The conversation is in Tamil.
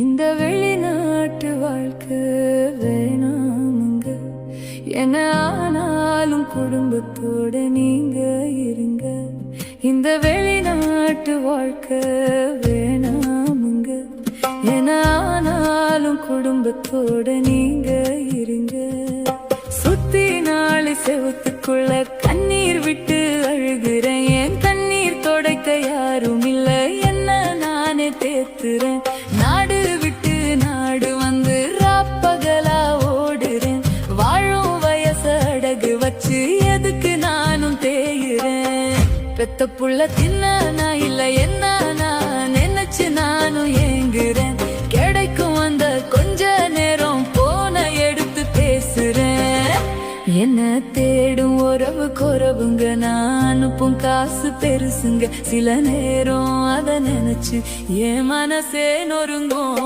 இந்த வெளிநாட்டு வாழ்க்கை வேணாமுங்க என்ன, ஆனாலும் குடும்பத்தோட நீங்க இருங்க. இந்த வெளிநாட்டு வாழ்க்கை வேணாமுங்க என்ன, ஆனாலும் குடும்பத்தோட நீங்க இருங்க. சுத்தி நாளை செவத்துக்குள்ள கண்ணீர் விட்டு அழுகிறேன். என் கண்ணீர் தொடைக்க யாரும் இல்ல, என்ன நானே தேத்துறேன். நாடு விட்டு நாடு வந்து ராப்பகலா ஓடுறேன். வாழும் வயச அடகு வச்சு எதுக்கு நானும் தேயுறேன். பெத்த புள்ள தின்ன நான் இல்ல, என்ன நான் நினைச்சு நானும் ஏங்குறேன். கிடைக்கும் அந்த கொஞ்ச நேரம் போன எடுத்து பேசுறேன். என்ன தேடும் உறவு குறவுங்க, நான் அனுப்பும் காசு பெருசுங்க. சில நேரம் அத நினைச்சு என் மனசே நொறுங்கும்.